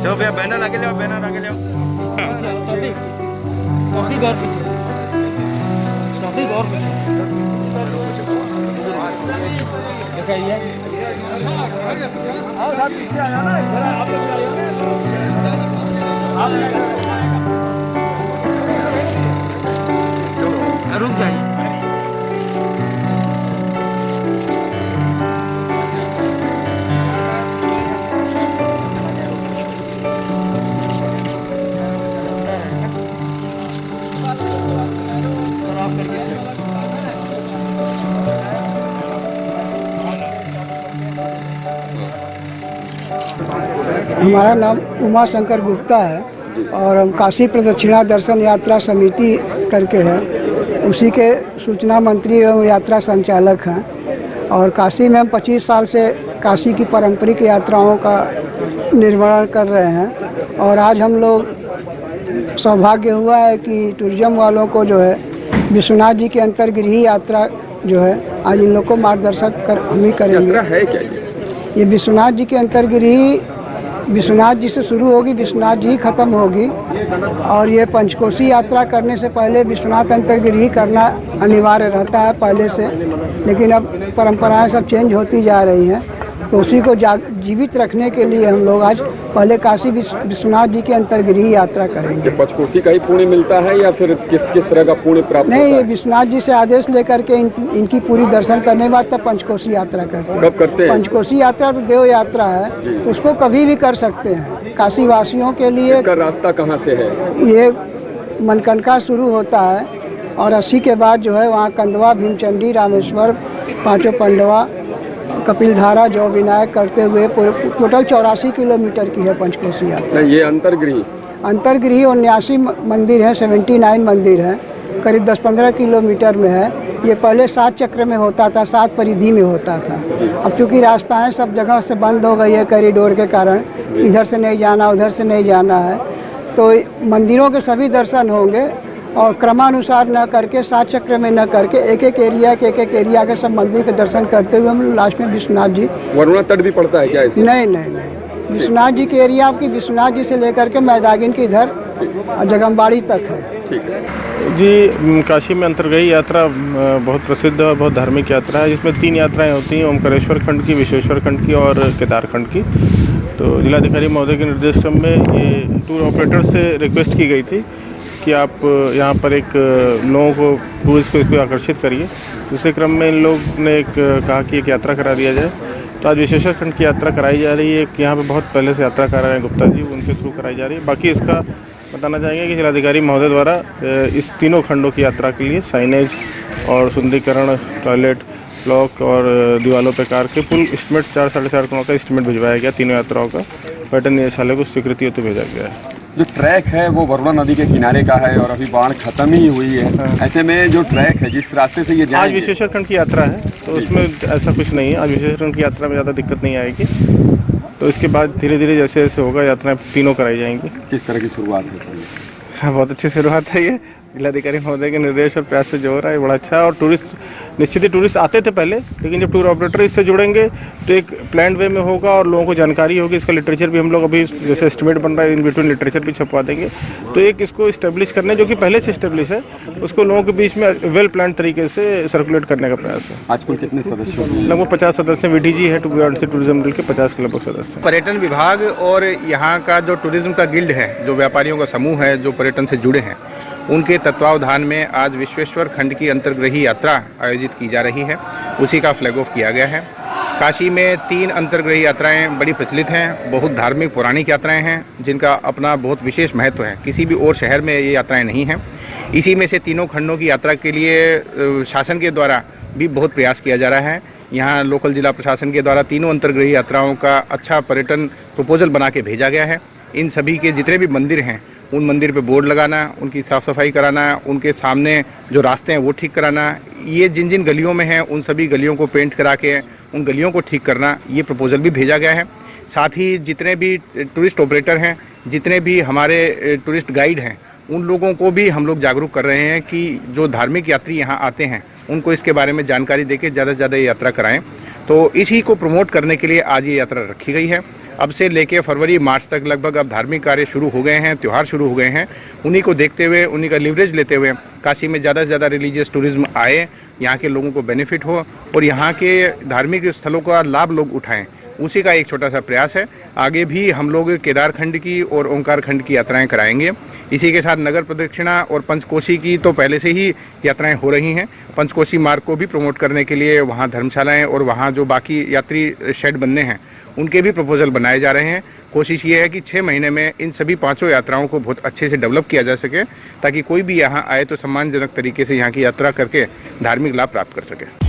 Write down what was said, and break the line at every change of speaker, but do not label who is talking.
चलो भैया बैनर आगे ले आओ, बैनर आगे ले आओ।
काफी गौर दिखाइए। रुक जाइए।
हमारा नाम उमा शंकर गुप्ता है और हम काशी प्रदक्षिणा दर्शन यात्रा समिति करके है, उसी के सूचना मंत्री एवं यात्रा संचालक हैं। और काशी में हम 25 साल से काशी की पारंपरिक यात्राओं का निर्वहन कर रहे हैं। और आज हम लोग सौभाग्य हुआ है कि टूरिज्म वालों को जो है विश्वनाथ जी के अंतर्गृह यात्रा जो है आज इन लोग को मार्गदर्शक कर हम ही करेंगे।
यात्रा है क्या
ये विश्वनाथ जी के अंतर्गृह विश्वनाथ जी से शुरू होगी, विश्वनाथ जी खत्म होगी। और ये पंचकोशी यात्रा करने से पहले विश्वनाथ अंतर्गृह करना अनिवार्य रहता है पहले से, लेकिन अब परंपराएं सब चेंज होती जा रही हैं, तो उसी को जीवित रखने के लिए हम लोग आज पहले काशी विश्वनाथ जी के अंतर्गृह यात्रा करेंगे।
पंचकोशी का ही पुण्य मिलता है या फिर किस तरह का पुण्य प्राप्त
नहीं,
होता
ये
है?
विश्वनाथ जी से आदेश लेकर के इनकी पूरी दर्शन करने के बाद तब पंचकोशी यात्रा करते हैं।
कब करते हैं?
पंचकोशी यात्रा तो देव यात्रा है, उसको कभी भी कर सकते हैं। काशी वासियों के लिए
इसका रास्ता कहाँ से है?
ये मनकनका शुरू होता है और 80 के बाद जो है वहाँ कंदवा, भीमचंडी, रामेश्वर, पांचों पंडवा, कपिलधारा, जौ विनायक करते हुए टोटल 84 किलोमीटर की है पंचकोशी यात्रा।
ये अंतर्गृह
79 मंदिर हैं, 79 मंदिर हैं, करीब 10-15 किलोमीटर में है। ये पहले 7 चक्र में होता था, 7 परिधि में होता था। अब चूँकि रास्ताएं सब जगह से बंद हो गई है कॉरिडोर के कारण, इधर से नहीं जाना उधर से नहीं जाना है, तो मंदिरों के सभी दर्शन होंगे और क्रमानुसार न करके 7 चक्र में न करके एक एक एरिया के सब मंदिर के दर्शन करते हुए हम लास्ट में विश्वनाथ जी।
वरुणा तट भी पड़ता है क्या इसमें?
नहीं, विश्वनाथ जी के एरिया आपकी विश्वनाथ जी से लेकर के मैदागिन के इधर जगमबाड़ी तक है।
ठीक है
जी, काशी में अंतर्गही यात्रा बहुत प्रसिद्ध और बहुत धार्मिक यात्रा है, जिसमें 3 यात्राएं होती हैं, ओमकारेश्वर खंड की, विश्वेश्वर खंड की और केदार खंड की। तो जिलाधिकारी महोदय के निर्देश में ये टूर ऑपरेटर से रिक्वेस्ट की गई थी कि आप यहाँ पर एक लोगों को, टूरिस्ट को इसको आकर्षित करिए। दूसरे क्रम में इन लोग ने कहा कि एक यात्रा करा दिया जाए, तो आज विश्वेश्वर खंड की यात्रा कराई जा रही है। एक यहाँ पे बहुत पहले से यात्रा करा रहे हैं गुप्ता जी, उनके थ्रू कराई जा रही है। बाकी इसका बताना चाहेंगे कि जिलाधिकारी महोदय द्वारा इस तीनों खंडों की यात्रा के लिए साइनेज और सुंदरीकरण, टॉयलेट ब्लॉक और दीवालों पे कार के फुल एस्टीमेट 4-4.5 करोड़ का एस्टीमेट भिजवाया गया। तीनों यात्राओं का पर्यटन निदेशालय को स्वीकृति हेतु भेजा गया है।
जो ट्रैक है वो वरुणा नदी के किनारे का है और अभी बाढ़ खत्म ही हुई है। ऐसे में जो ट्रैक है जिस रास्ते से ये
आज विश्वेश्वर खंड की यात्रा है, तो उसमें ऐसा कुछ नहीं है। आज विश्वेश्वर खंड की यात्रा में ज़्यादा दिक्कत नहीं आएगी, तो इसके बाद धीरे धीरे जैसे जैसे होगा यात्राएं तीनों कराई जाएंगी।
किस तरह की शुरुआत है?
हाँ, बहुत अच्छी शुरुआत है ये। जिलाधिकारी महोदय के निर्देश और प्रयास से जो हो रहा है बड़ा अच्छा है। और टूरिस्ट, निश्चित ही टूरिस्ट आते थे पहले, लेकिन जब टूर ऑपरेटर इससे जुड़ेंगे तो एक प्लान वे में होगा और लोगों को जानकारी होगी। इसका लिटरेचर भी हम लोग अभी जैसे एस्टिमेट बन रहा है, इन बिटवीन लिटरेचर भी छपवा देंगे। तो एक इसको इस्टेब्लिश करने, जो कि पहले से इस्टेब्लिश है, उसको लोगों के बीच में वेल प्लान तरीके से सर्कुलेट करने का प्रयास है।
आज कुल कितने सदस्य?
लगभग 50 सदस्य। VDG है टूरिज्म गिल्ड के 50 के लगभग सदस्य।
पर्यटन विभाग और यहाँ का जो टूरिज्म का गिल्ड है, जो व्यापारियों का समूह है जो पर्यटन से जुड़े हैं, उनके तत्वावधान में आज विश्वेश्वर खंड की अंतर्गृही यात्रा आयोजित की जा रही है। उसी का फ्लैग ऑफ किया गया है। काशी में 3 अंतर्गृही यात्राएं बड़ी प्रचलित हैं, बहुत धार्मिक पौराणिक यात्राएं हैं, जिनका अपना बहुत विशेष महत्व है। किसी भी और शहर में ये यात्राएं नहीं हैं। इसी में से तीनों खंडों की यात्रा के लिए शासन के द्वारा भी बहुत प्रयास किया जा रहा है। यहाँ लोकल जिला प्रशासन के द्वारा तीनों अंतर्गृही यात्राओं का अच्छा पर्यटन प्रपोजल बना के भेजा गया है। इन सभी के जितने भी मंदिर हैं, उन मंदिर पे बोर्ड लगाना, उनकी साफ़ सफाई कराना, उनके सामने जो रास्ते हैं वो ठीक कराना, ये जिन जिन गलियों में हैं उन सभी गलियों को पेंट करा के उन गलियों को ठीक करना, ये प्रपोजल भी भेजा गया है। साथ ही जितने भी टूरिस्ट ऑपरेटर हैं, जितने भी हमारे टूरिस्ट गाइड हैं, उन लोगों को भी हम लोग जागरूक कर रहे हैं कि जो धार्मिक यात्री यहाँ आते हैं उनको इसके बारे में जानकारी देके ज़्यादा से ज़्यादा ये यात्रा कराएं। तो इसी को प्रमोट करने के लिए आज ये यात्रा रखी गई है। अब से लेके फरवरी मार्च तक लगभग अब धार्मिक कार्य शुरू हो गए हैं, त्यौहार शुरू हो गए हैं। उन्हीं को देखते हुए, उन्हीं का लीवरेज लेते हुए काशी में ज़्यादा से ज़्यादा रिलीजियस टूरिज्म आए, यहाँ के लोगों को बेनिफिट हो और यहाँ के धार्मिक स्थलों का लाभ लोग उठाएं, उसी का एक छोटा सा प्रयास है। आगे भी हम लोग केदार खंड की और ओंकार खंड की यात्राएं कराएंगे। इसी के साथ नगर प्रदक्षिणा और पंचकोशी की तो पहले से ही यात्राएं हो रही हैं। पंचकोशी मार्ग को भी प्रमोट करने के लिए वहाँ धर्मशालाएं और वहाँ जो बाकी यात्री शेड बनने हैं उनके भी प्रपोजल बनाए जा रहे हैं। कोशिश ये है कि 6 महीने में इन सभी 5 यात्राओं को बहुत अच्छे से डेवलप किया जा सके, ताकि कोई भी यहाँ आए तो सम्मानजनक तरीके से यहाँ की यात्रा करके धार्मिक लाभ प्राप्त कर सके।